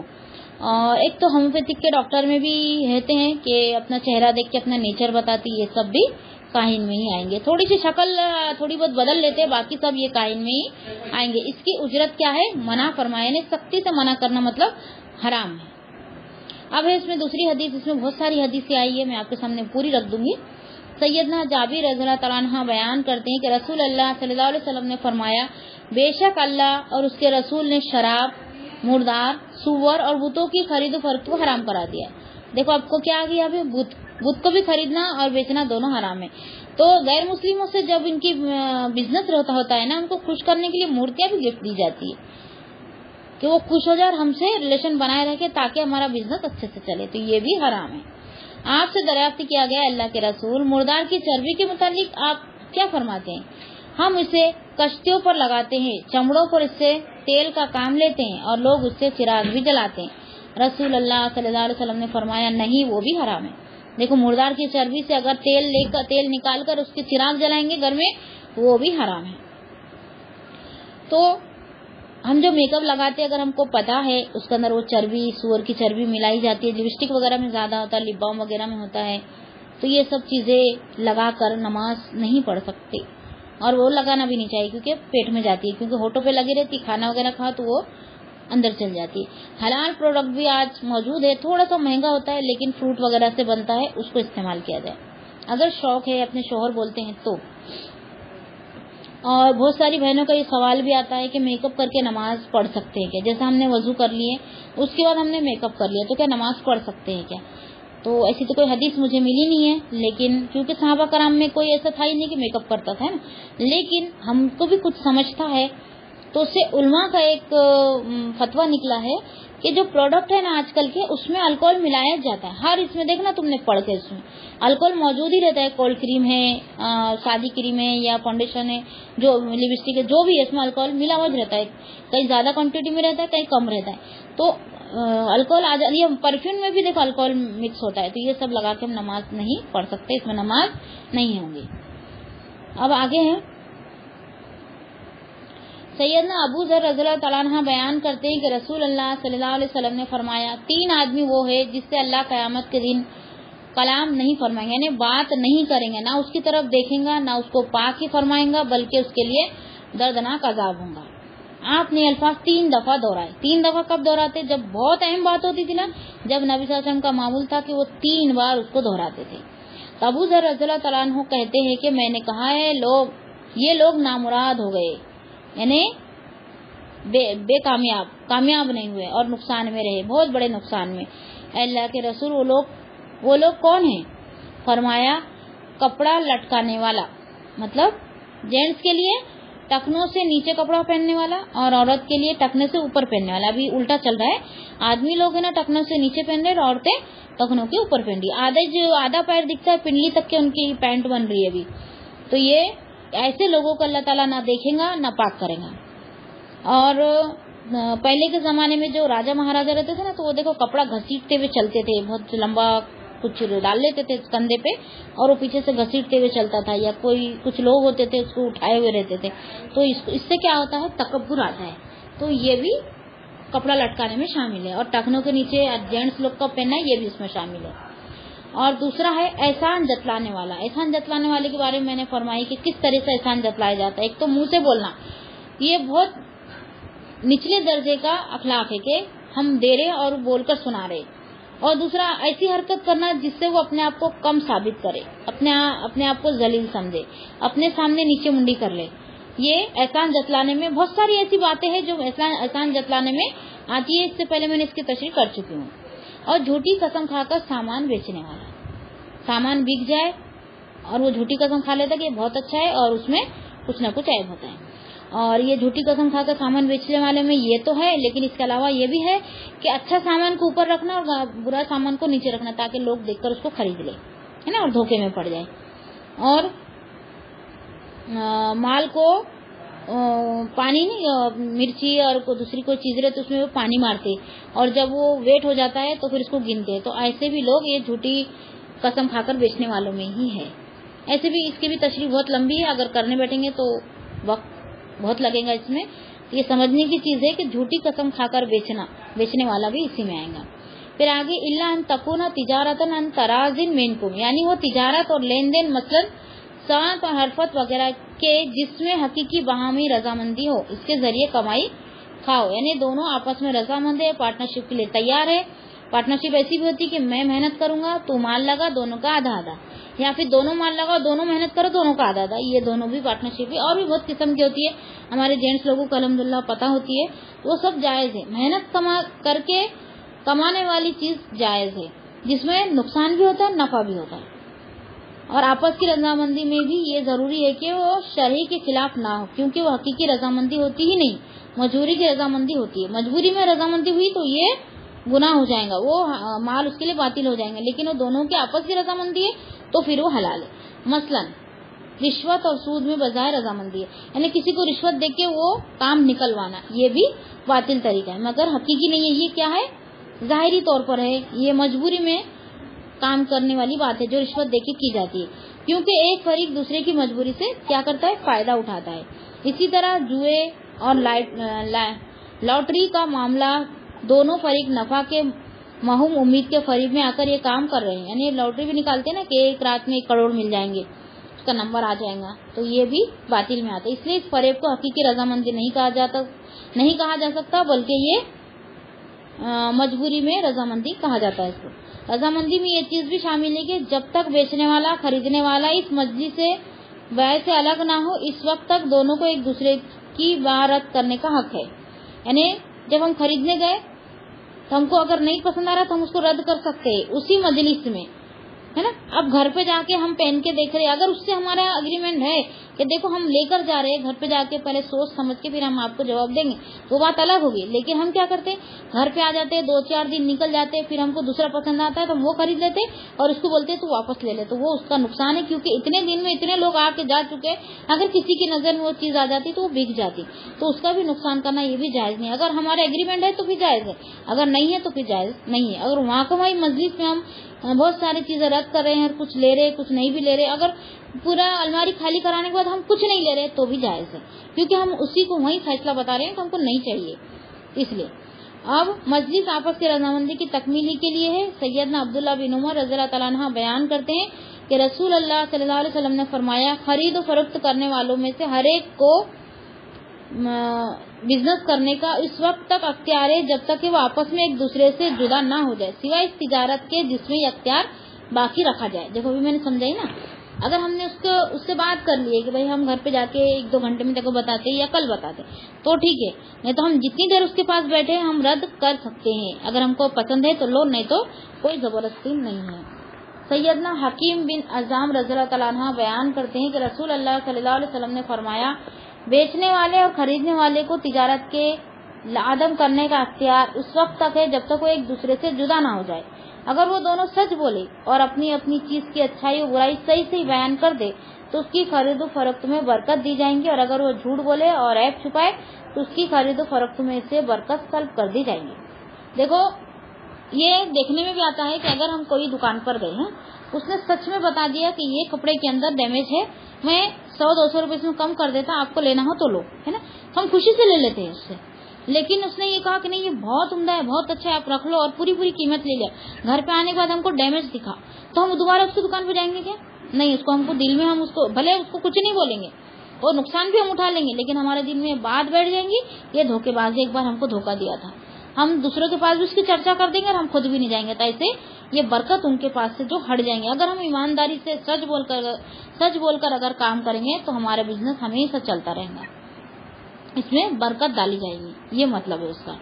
اور ایک تو ہومیوپیتھک کے ڈاکٹر میں بھی رہتے ہیں کہ اپنا چہرہ دیکھ کے اپنا نیچر بتاتی، یہ سب بھی کاہن میں ہی آئیں گے، تھوڑی سی شکل تھوڑی بہت بدل لیتے ہیں، باقی سب یہ کاہن میں ہی آئیں گے۔ اس کی اجرت کیا ہے، منع فرمایا نے، سختی سے منع کرنا مطلب حرام ہے۔ اب ہے اس میں دوسری حدیث، اس میں بہت ساری حدیثیں آئی ہے، میں آپ کے سامنے پوری رکھ دوں گی۔ سیدنا جابر رضی اللہ تعالیٰ عنہ بیان کرتے ہیں کہ رسول اللہ صلی اللہ علیہ وسلم نے فرمایا، بے شک اللہ اور اس کے رسول نے شراب، مردار، سور اور بتوں کی خرید و فروخت کو حرام کرا دیا ہے۔ دیکھو آپ کو کیا آ گیا، بت کو بھی خریدنا اور بیچنا دونوں حرام ہے۔ تو غیر مسلموں سے جب ان کی بزنس ہوتا ہے نا، ان کو خوش کرنے کے لیے مورتیاں بھی گفٹ دی جاتی ہے کہ وہ خوش ہو جائے اور ہم سے ریلیشن بنائے رکھے تاکہ ہمارا بزنس اچھے سے چلے، تو یہ بھی حرام ہے۔ آپ سے دریافت کیا گیا اللہ کے رسول، مردار کی چربی کے متعلق آپ کیا فرماتے ہیں؟ ہم اسے کشتیوں پر لگاتے ہیں، چمڑوں پر اس سے تیل کا کام لیتے ہیں اور لوگ اس سے چراغ بھی جلاتے ہیں۔ رسول اللہ صلی اللہ علیہ وسلم نے فرمایا نہیں، وہ بھی حرام ہے۔ دیکھو مردار کی چربی سے اگر تیل نکال کر اس کے چراغ جلائیں گے گھر میں وہ بھی حرام ہے. تو ہم جو میک اپ لگاتے ہیں اگر ہم کو پتا ہے اس کے اندر وہ چربی سور کی چربی ملائی جاتی ہے, لپسٹک وغیرہ میں زیادہ ہوتا ہے, لپ بام وغیرہ میں ہوتا ہے, تو یہ سب چیزیں لگا کر نماز نہیں پڑھ سکتے. اور وہ لگانا بھی نہیں چاہیے کیونکہ پیٹ میں جاتی ہے, کیونکہ ہونٹوں پہ لگی رہتی, کھانا وغیرہ کھا تو وہ اندر چل جاتی ہے. حلال پروڈکٹ بھی آج موجود ہے, تھوڑا سا مہنگا ہوتا ہے لیکن فروٹ وغیرہ سے بنتا ہے, اس کو استعمال کیا جائے اگر شوق ہے, اپنے شوہر بولتے ہیں تو. اور بہت ساری بہنوں کا یہ سوال بھی آتا ہے کہ میک اپ کر کے نماز پڑھ سکتے ہیں کیا؟ جیسے ہم نے وضو کر لیے اس کے بعد ہم نے میک اپ کر لیا تو کیا نماز پڑھ سکتے ہیں کیا؟ تو ایسی تو کوئی حدیث مجھے ملی نہیں ہے, لیکن کیونکہ صحابہ کرام میں کوئی ایسا تھا ہی نہیں کہ میک اپ کرتا تھا نا, لیکن ہم کو بھی کچھ سمجھتا ہے تو اس سے علماء کا ایک فتویٰ نکلا ہے کہ جو پروڈکٹ ہے نا آج کل کے اس میں الکوہول ملایا جاتا ہے. ہر اس میں دیکھنا تم نے پڑھ کے اس میں الکوہول موجود ہی رہتا ہے. کولڈ کریم ہے, شادی کریم ہے یا فاؤنڈیشن ہے, جو لپسٹک ہے, جو بھی ہے اس میں الکوہول ملا ہوا رہتا ہے. کہیں زیادہ کوانٹٹی میں رہتا ہے, کہیں کم رہتا ہے. تو الکوہول یہ پرفیوم میں بھی دیکھو الکوہول مکس ہوتا ہے. تو یہ سب لگا کے ہم نماز نہیں پڑھ سکتے, اس میں نماز نہیں ہوں گی. اب آگے ہیں سیدنا ابو ذر رضی اللہ تعالیٰ عنہ بیان کرتے ہیں کہ رسول اللہ صلی اللہ علیہ وسلم نے فرمایا 3 آدمی وہ ہے جس سے اللہ قیامت کے دن کلام نہیں فرمائیں گے, یعنی بات نہیں کریں گے, نہ اس کی طرف دیکھیں گا, نہ اس کو پاک ہی فرمائیں گا, بلکہ اس کے لیے دردناک عذاب ہوں گا. آپ نے الفاظ 3 دفعہ دہرائے. 3 دفعہ کب دہراتے؟ جب بہت اہم بات ہوتی تھی نا, جب نبی صلی اللہ علیہ وسلم کا معمول تھا کہ وہ 3 بار اس کو دہراتے تھے. تو ابو ذر رضی اللہ تعالیٰ عنہ کہتے ہیں کہ میں نے کہا ہے یہ لوگ نامراد ہو گئے, یعنی بے کامیاب نہیں ہوئے اور نقصان میں رہے, بہت بڑے نقصان میں. اللہ کے رسول وہ لوگ کون ہیں؟ فرمایا کپڑا لٹکانے والا, مطلب جینٹس کے لیے ٹکنوں سے نیچے کپڑا پہننے والا اور عورت کے لیے ٹکنے سے اوپر پہننے والا. ابھی الٹا چل رہا ہے, آدمی لوگ ہیں نا ٹکنوں سے نیچے پہن رہے اور عورتیں ٹکنوں کے اوپر پہن رہی. آدھا پیر دکھتا ہے پنڈلی تک کے ان کی پینٹ بن رہی ہے ابھی. تو یہ ایسے لوگوں کو اللہ تعالیٰ نہ دیکھے گا نہ پاک کرے گا. اور پہلے کے زمانے میں جو راجا مہاراجا رہتے تھے نا, تو وہ دیکھو کپڑا گھسیٹتے ہوئے چلتے تھے, بہت لمبا کچھ ڈال لیتے تھے کندھے پہ اور وہ پیچھے سے گھسیٹتے ہوئے چلتا تھا, یا کچھ لوگ ہوتے تھے اس کو اٹھائے ہوئے رہتے تھے. تو اس سے کیا ہوتا ہے, تکبر آتا ہے. تو یہ بھی کپڑا لٹکانے میں شامل ہے, اور ٹخنوں کے نیچے جینٹس لوگ کا پہننا ہے یہ بھی اس میں شامل ہے. اور دوسرا ہے احسان جتلانے والا. احسان جتلانے والے کے بارے میں میں نے فرمائی کہ کس طرح سے احسان جتلایا جاتا ہے. ایک تو منہ سے بولنا, یہ بہت نچلے درجے کا اخلاق ہے کہ ہم دے رہے اور بول کر سنا رہے. اور دوسرا ایسی حرکت کرنا جس سے وہ اپنے آپ کو کم ثابت کرے, اپنے آپ کو ذلیل سمجھے, اپنے سامنے نیچے منڈی کر لے. یہ احسان جتلانے میں بہت ساری ایسی باتیں ہیں جو احسان جتلانے میں آتی ہے. اس سے پہلے میں نے اس کی تشریح کر چکی ہوں. اور جھوٹی قسم کھا کر سامان بیچنے والا, سامان بک جائے اور وہ جھوٹی قسم کھا لیتا کہ یہ بہت اچھا ہے اور اس میں کچھ نہ کچھ عیب ہوتا ہے. اور یہ جھوٹی قسم کھا کر سامان بیچنے والے میں یہ تو ہے, لیکن اس کے علاوہ یہ بھی ہے کہ اچھا سامان کو اوپر رکھنا اور برا سامان کو نیچے رکھنا, تاکہ لوگ دیکھ کر اس کو خرید لے, ہے نا, اور دھوکے میں پڑ جائے. اور مال کو پانی نہیں, مرچی اور دوسری کوئی چیز رہے تو اس میں وہ پانی مارتے, اور جب وہ ویٹ ہو جاتا ہے تو پھر اس کو گنتے. تو ایسے بھی لوگ یہ جھوٹی قسم کھا کر بیچنے والوں میں ہی ہے. ایسے بھی اس کی بھی تشریح بہت لمبی ہے, اگر کرنے بیٹھیں گے تو وقت بہت لگے گا. اس میں یہ سمجھنے کی چیز ہے کہ جھوٹی قسم کھا کر بیچنے والا بھی اسی میں آئے گا. پھر آگے الا ان تکون تجارتن ان ترازن منکم, یعنی وہ تجارت اور لین دین مثلا سانت اور حرفت وغیرہ کے جس میں حقیقی باہمی رضامندی ہو, اس کے ذریعے کمائی کھاؤ. یعنی دونوں آپس میں رضامند ہے, پارٹنرشپ کے لیے تیار ہے. پارٹنرشپ ایسی بھی ہوتی کہ میں محنت کروں گا تو مال لگا, دونوں کا آدھا آدھا, یا پھر دونوں مال لگا دونوں محنت کرو دونوں کا آدھا آدھا. یہ دونوں بھی پارٹنرشپ ہے. اور بھی بہت قسم کی ہوتی ہے, ہمارے جینٹس لوگوں کو الحمدللہ پتہ ہوتی ہے, وہ سب جائز ہے. محنت کر کے کمانے والی چیز جائز ہے, جس میں نقصان بھی ہوتا ہے نفع بھی ہوتا ہے. اور آپس کی رضامندی میں بھی یہ ضروری ہے کہ وہ شرع کے خلاف نہ ہو, کیونکہ وہ حقیقی رضامندی ہوتی ہی نہیں, مجبوری کی رضامندی ہوتی ہے. مجبوری میں رضامندی ہوئی تو یہ گناہ ہو جائے گا, وہ مال اس کے لیے باطل ہو جائیں گے. لیکن وہ دونوں کے آپس کی رضامندی ہے تو پھر وہ حلال ہے. مثلا رشوت اور سود میں بظاہر رضامندی ہے, یعنی کسی کو رشوت دے کے وہ کام نکلوانا, یہ بھی باطل طریقہ ہے, مگر حقیقی نہیں ہے. یہ کیا ہے, ظاہری طور پر ہے, یہ مجبوری میں کام کرنے والی بات ہے جو رشوت دے کے کی جاتی ہے، کیونکہ ایک فریق دوسرے کی مجبوری سے کیا کرتا ہے، فائدہ اٹھاتا ہے۔ اسی طرح جوئے اور لاٹری کا معاملہ، دونوں فریق نفع کے مہم امید کے فریب میں آ کر یہ کام کر رہے ہیں، یعنی لاٹری بھی نکالتے ہیں نا کہ ایک رات میں 1 کروڑ مل جائیں گے، اس کا نمبر آ جائے گا، تو یہ بھی باطل میں آتا ہے۔ اس لیے اس فریب کو حقیقی رضامندی نہیں کہا جا سکتا، بلکہ یہ مجبوری میں رضامندی کہا جاتا ہے۔ اس کو رضامندی میں یہ چیز بھی شامل ہے کہ جب تک بیچنے والا خریدنے والا اس مجلس سے بیع سے الگ نہ ہو، اس وقت تک دونوں کو ایک دوسرے کی بیع رد کرنے کا حق ہے۔ یعنی جب ہم خریدنے گئے تو ہم کو اگر نہیں پسند آ رہا تو ہم اس کو رد کر سکتے ہیں اسی مجلس میں، ہے نا۔ اب گھر پہ جا کے ہم پہن کے دیکھ رہے، اگر اس سے ہمارا اگریمنٹ ہے کہ دیکھو ہم لے کر جا رہے ہیں، گھر پہ جا کے پہلے سوچ سمجھ کے پھر ہم آپ کو جواب دیں گے، وہ بات الگ ہوگی۔ لیکن ہم کیا کرتے، گھر پہ آ جاتے، 2-4 دن نکل جاتے، پھر ہم کو دوسرا پسند آتا ہے تو ہم وہ خرید لیتے اور اس کو بولتے تو واپس لے لے، تو وہ اس کا نقصان ہے، کیونکہ اتنے دن میں اتنے لوگ آ کے جا چکے، اگر کسی کی نظر میں وہ چیز آ جاتی تو وہ بک جاتی، تو اس کا بھی نقصان کرنا یہ بھی جائز نہیں۔ اگر ہمارا ایگریمنٹ ہے تو پھر جائز ہے، اگر نہیں ہے تو پھر جائز نہیں ہے۔ اگر وہاں کو وہی مجلس میں ہم بہت ساری چیزیں رد کر رہے ہیں، کچھ لے رہے کچھ نہیں بھی لے رہے، اگر پورا الماری خالی کرانے کے بعد ہم کچھ نہیں لے رہے تو بھی جائز ہے، کیونکہ ہم اسی کو وہی فیصلہ بتا رہے ہیں کہ ہم کو نہیں چاہیے۔ اس لیے اب مجلس آپس کی رضامندی کی تکمیل کے لیے ہے۔ سیدنا عبداللہ بن عمر رضی اللہ تعالیٰ عنہ بیان کرتے ہیں کہ رسول اللہ صلی اللہ علیہ وسلم نے فرمایا، خرید و فروخت کرنے والوں میں سے ہر ایک کو بزنس کرنے کا اس وقت تک اختیار ہے جب تک کہ وہ آپس میں ایک دوسرے سے جدا نہ ہو جائے، سوائے اس تجارت کے جس میں یہ اختیار باقی رکھا جائے۔ دیکھو ابھی میں نے سمجھائی نا، اگر ہم نے اس سے بات کر لی ہے کہ بھائی ہم گھر پہ جا کے 1-2 گھنٹے میں دیکھو بتاتے یا کل بتاتے تو ٹھیک ہے، نہیں تو ہم جتنی دیر اس کے پاس بیٹھے ہم رد کر سکتے ہیں، اگر ہم کو پسند ہے تو لو، نہیں تو کوئی زبردستی نہیں ہے۔ سیدنا حکیم بن عزام رضی اللہ تعالیٰ عنہ بیان کرتے ہیں کہ رسول اللہ صلی اللہ علیہ وسلم نے فرمایا، بیچنے والے اور خریدنے والے کو تجارت کے عدم کرنے کا اختیار اس وقت تک ہے جب تک وہ ایک دوسرے سے جدا نہ ہو جائے۔ اگر وہ دونوں سچ بولے اور اپنی اپنی چیز کی اچھائی و برائی صحیح بیان کر دے تو اس کی خرید و فروخت میں برکت دی جائیں گی، اور اگر وہ جھوٹ بولے اور عیب چھپائے تو اس کی خرید و فروخت میں سے برکت سلب کر دی جائیں گی۔ دیکھو یہ دیکھنے میں بھی آتا ہے کہ اگر ہم کوئی دکان پر گئے ہیں، اس نے سچ میں بتا دیا کہ یہ کپڑے کے اندر ڈیمیج ہے، میں 100-200 روپے میں کم کر دیتا، آپ کو لینا ہو تو لو، ہے نا، ہم خوشی سے لے لیتے ہیں اس سے۔ لیکن اس نے یہ کہا کہ نہیں یہ بہت عمدہ ہے، بہت اچھا ہے، آپ رکھ لو، اور پوری قیمت لے لیا، گھر پہ آنے کے بعد ہم کو ڈیمیج دکھا تو ہم دوبارہ اس کی دکان پہ جائیں گے کیا؟ نہیں، اس کو ہم کو دل میں ہم اس کو بھلے اس کو کچھ نہیں بولیں گے اور نقصان بھی ہم اٹھا لیں گے، لیکن ہمارے دل میں بات بیٹھ جائیں گی، یہ دھوکے باز ایک بار ہم کو دھوکہ دیا تھا، ہم دوسروں کے پاس بھی اس کی چرچا کر دیں گے اور ہم خود بھی نہیں جائیں گے، تو ایسے یہ برکت ان کے پاس سے جو ہٹ جائیں گے۔ اگر ہم ایمانداری سے سچ بول کر اگر کام کریں گے تو ہمارا بزنس ہمیشہ چلتا رہے گا، اس میں برکت ڈالی جائے گی، یہ مطلب ہے اس کا۔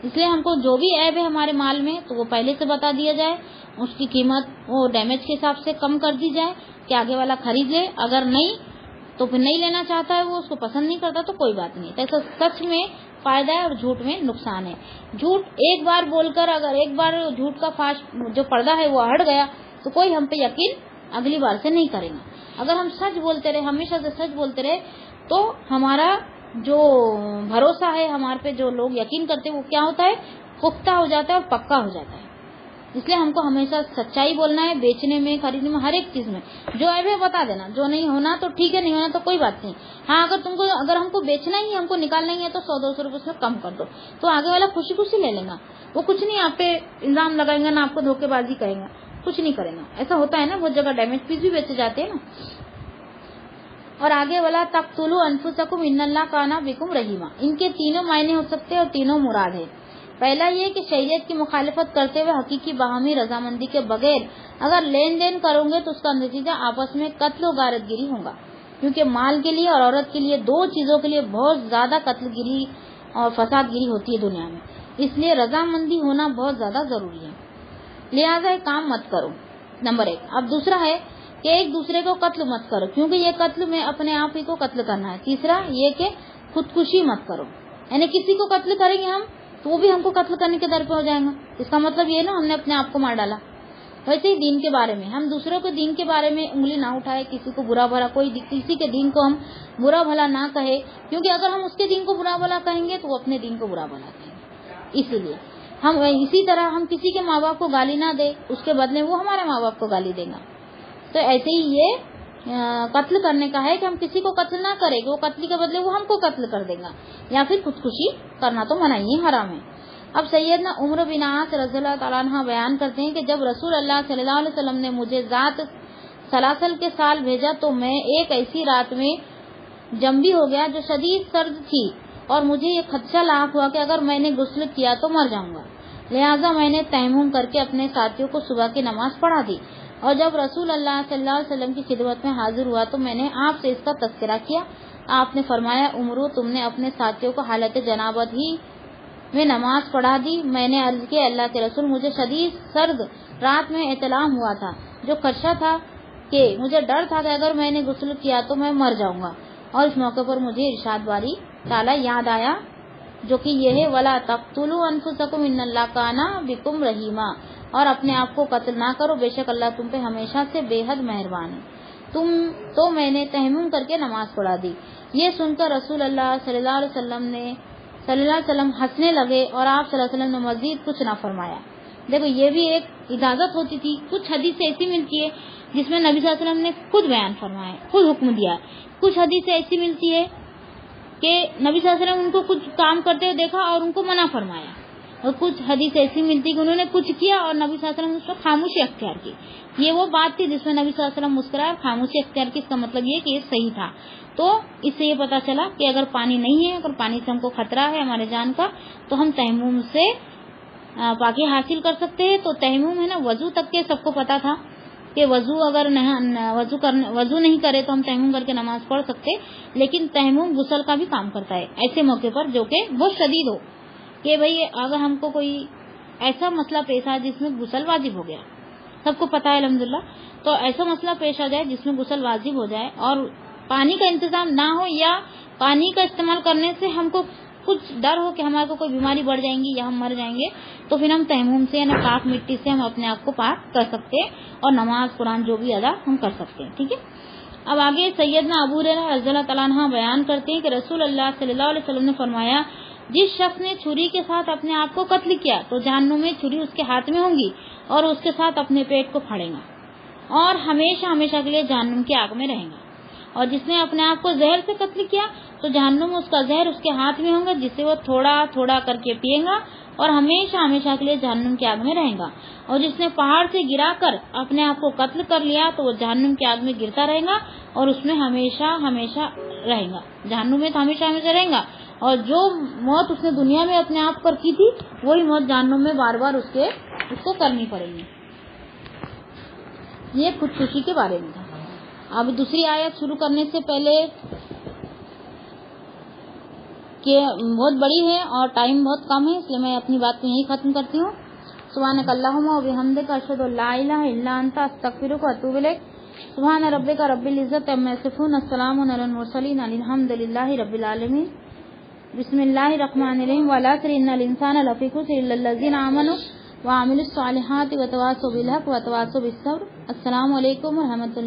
اس لیے ہم کو جو بھی عیب ہے ہمارے مال میں تو وہ پہلے سے بتا دیا جائے، اس کی قیمت وہ ڈیمیج کے حساب سے کم کر دی جائے کہ آگے والا خرید لے، اگر نہیں تو پھر نہیں لینا چاہتا ہے، وہ اس کو پسند نہیں کرتا تو کوئی بات نہیں۔ ایسا سچ میں فائدہ ہے اور جھوٹ میں نقصان ہے۔ جھوٹ ایک بار بول کر اگر ایک بار جھوٹ کا فاش جو پردہ ہے وہ ہٹ گیا تو کوئی ہم پہ یقین اگلی بار سے نہیں کرے گا۔ اگر ہم سچ بولتے رہے، ہمیشہ سے سچ بولتے رہے، تو ہمارا جو بھروسہ ہے، ہمارے پہ جو لوگ یقین کرتے ہیں وہ کیا ہوتا ہے، پختہ ہو جاتا ہے اور پکا ہو جاتا ہے۔ اس لیے ہم کو ہمیشہ سچائی بولنا ہے، بیچنے میں، خریدنے میں، ہر ایک چیز میں جو ہے بتا دینا، جو نہیں ہونا تو ٹھیک ہے، نہیں ہونا تو کوئی بات نہیں۔ ہاں اگر ہم کو بیچنا ہی ہے، ہم کو نکالنا ہی ہے تو 100-200 روپے سے کم کر دو، تو آگے والا خوشی لے لیں گا، وہ کچھ نہیں آپ پہ الزام لگائیں گا، نہ آپ کو دھوکے بازی کریں گا، کچھ نہیں کریں گا۔ ایسا ہوتا ہے نا، بہت جگہ ڈیمیج پیس بھی بیچے جاتے ہیں نا۔ اور آگے والا تقتلوا انفسکم ان اللہ کان بکم رحیما، ان کے تینوں معنی ہو سکتے ہیں اور تینوں مراد ہے۔ پہلا یہ کہ شریعت کی مخالفت کرتے ہوئے حقیقی باہمی رضامندی کے بغیر اگر لین دین کرو گے تو اس کا نتیجہ آپس میں قتل و غارت گری ہوگا، کیونکہ مال کے لیے اور عورت کے لیے، دو چیزوں کے لیے بہت زیادہ قتل گری اور فساد گری ہوتی ہے دنیا میں، اس لیے رضامندی ہونا بہت زیادہ ضروری ہے۔ لہٰذا یہ کام مت کرو، نمبر 1۔ اب دوسرا ہے کہ ایک دوسرے کو قتل مت کرو، کیونکہ یہ قتل میں اپنے آپ ہی کو قتل کرنا ہے۔ تیسرا یہ کہ خودکشی مت کرو، یعنی کسی کو قتل کریں گے ہم تو وہ بھی ہم کو قتل کرنے کے در پہ ہو جائیں گا، اس کا مطلب یہ نا ہم نے اپنے آپ کو مار ڈالا۔ ویسے ہی دین کے بارے میں ہم دوسروں کے دین کے بارے میں انگلی نہ اٹھائے، کسی کو برا بھلا کسی کے دین کو ہم برا بھلا نہ کہے، کیونکہ اگر ہم اس کے دین کو برا بھلا کہیں گے تو وہ اپنے دین کو برا بھلا کہیں گے۔ اسی لیے ہم اسی طرح ہم کسی کے ماں باپ کو گالی نہ دے، اس کے بدلے وہ ہمارے ماں باپ کو گالی دے گا. تو ایسے ہی یہ قتل کرنے کا ہے کہ ہم کسی کو قتل نہ کریں کہ وہ قتل کے بدلے وہ ہم کو قتل کر دے گا، یا پھر خودکشی کرنا تو منع ہی حرام ہے. اب سیدنا عمر بن عاص رضی اللہ تعالیٰ عنہ بیان کرتے ہیں کہ جب رسول اللہ صلی اللہ علیہ وسلم نے مجھے ذات سلاسل کے سال بھیجا تو میں ایک ایسی رات میں جنبی ہو گیا جو شدید سرد تھی، اور مجھے یہ خدشہ لاحق ہوا کہ اگر میں نے غسل کیا تو مر جاؤں گا. لہٰذا میں نے تیمم کر کے اپنے ساتھیوں کو صبح کی نماز پڑھا دی، اور جب رسول اللہ صلی اللہ علیہ وسلم کی خدمت میں حاضر ہوا تو میں نے آپ سے اس کا تذکرہ کیا. آپ نے فرمایا، عمرو تم نے اپنے ساتھیوں کو حالت جنابت ہی میں نماز پڑھا دی. میں نے عرض کیا، اللہ کے رسول، مجھے شدید سرد رات میں احتلام ہوا تھا، جو خدشہ تھا کہ مجھے ڈر تھا کہ اگر میں نے غسل کیا تو میں مر جاؤں گا. اور اس موقع پر مجھے ارشاد باری تعالیٰ یاد آیا جو کہ یہ ہے، وَلَا تَقْتُلُوا أَنفُسَكُمْ إِنَّ اللَّهَ كَانَ بِكُمْ رَحِيمًا، اور اپنے آپ کو قتل نہ کرو، بے شک اللہ تم پہ ہمیشہ سے بے حد مہربان ہے. تو میں نے تیمم کر کے نماز پڑھا دی. یہ سن کر رسول اللہ صلی اللہ علیہ وسلم ہنسنے لگے، اور آپ صلی اللہ علیہ وسلم نے مزید کچھ نہ فرمایا. دیکھو یہ بھی ایک اجازت ہوتی تھی. کچھ حدیث ایسی ملتی ہے جس میں نبی صلی اللہ علیہ وسلم نے خود بیان فرمایا، خود حکم دیا. کچھ حدیث ایسی ملتی ہے کہ نبی صلی اللہ علیہ وسلم ان کو کچھ کام کرتے ہوئے دیکھا اور ان کو منع فرمایا، اور کچھ حدیث ایسی ملتی کہ انہوں نے کچھ کیا اور نبی صلی اللہ علیہ وسلم نے اس پر خاموشی اختیار کی. یہ وہ بات تھی جس میں نبی صلی اللہ علیہ وسلم مسکرائے اور خاموشی اختیار کی. اس کا مطلب یہ کہ یہ صحیح تھا. تو اس سے یہ پتا چلا کہ اگر پانی نہیں ہے، اگر پانی سے ہم کو خطرہ ہے ہمارے جان کا، تو ہم تیمم سے پاکی حاصل کر سکتے ہیں. تو تیمم ہے نا، وضو تک کے سب کو پتا تھا کہ وضو اگر وضو نہیں کرے تو ہم تیمم کر کے نماز پڑھ سکتے. لیکن تیمم غسل کا بھی کام کرتا ہے ایسے موقع پر جو کہ بہت شدید ہو، کہ بھئی اگر ہم کو کوئی ایسا مسئلہ پیش آئے جس میں غسل واجب ہو گیا، سب کو پتا ہے الحمدللہ، تو ایسا مسئلہ پیش آ جائے جس میں غسل واجب ہو جائے اور پانی کا انتظام نہ ہو، یا پانی کا استعمال کرنے سے ہم کو کچھ ڈر ہو کہ ہمارے کو کوئی بیماری بڑھ جائیں گی یا ہم مر جائیں گے، تو پھر ہم تیمم سے یعنی پاک مٹی سے ہم اپنے آپ کو پاک کر سکتے ہیں اور نماز قرآن جو بھی ادا ہم کر سکتے ہیں. ٹھیک ہے. اب آگے سیدنا ابو ہریرہ رضی اللہ تعالیٰ عنہ بیان کرتے ہیں کہ رسول اللہ صلی اللہ علیہ وسلم نے فرمایا، جس شخص نے چھری کے ساتھ اپنے آپ کو قتل کیا تو جہنم میں چھری اس کے ہاتھ میں ہوں گی اور اس کے ساتھ اپنے پیٹ کو پھاڑے گا اور ہمیشہ ہمیشہ کے لیے جہنم کی آگ میں رہے گا. اور جس نے اپنے آپ کو زہر سے قتل کیا تو جہنم اس کا زہر اس کے ہاتھ میں ہوگا، جسے وہ تھوڑا تھوڑا کر کے پیے گا اور ہمیشہ ہمیشہ کے لیے جہنم کی آگ میں رہے گا. اور جس نے پہاڑ سے گرا کر اپنے آپ کو قتل کر لیا تو وہ جہنم کی آگ میں گرتا رہے گا اور اس میں ہمیشہ ہمیشہ رہے گا. جہنم میں تو ہمیشہ ہمیشہ رہے گا، اور جو موت اس نے دنیا میں اپنے آپ پر کی تھی وہی موت جہنم میں بار بار اس کو کرنی پڑے گی. یہ خودکشی کے بارے میں تھا. اب دوسری آیت شروع کرنے سے پہلے کہ بہت بڑی ہے اور ٹائم بہت کم ہے، اس لیے میں اپنی بات کو یہیں ختم کرتی ہوں. سبحانک اللہم و بحمدک، اشہد ان لا الہ الا انت، استغفرک و اتوب الیک. سبحان ربک رب العزت عما یصفون، السلام علی المرسلین، الحمد للہ رب العالمین. بسم اللہ الرحمن الرحیم. والعصر ان الانسان لفی خسر الا الذین آمنوا وعملوا الصالحات وتواصوا بالحق وتواصوا بالصبر. السلام علیکم و رحمۃ اللہ.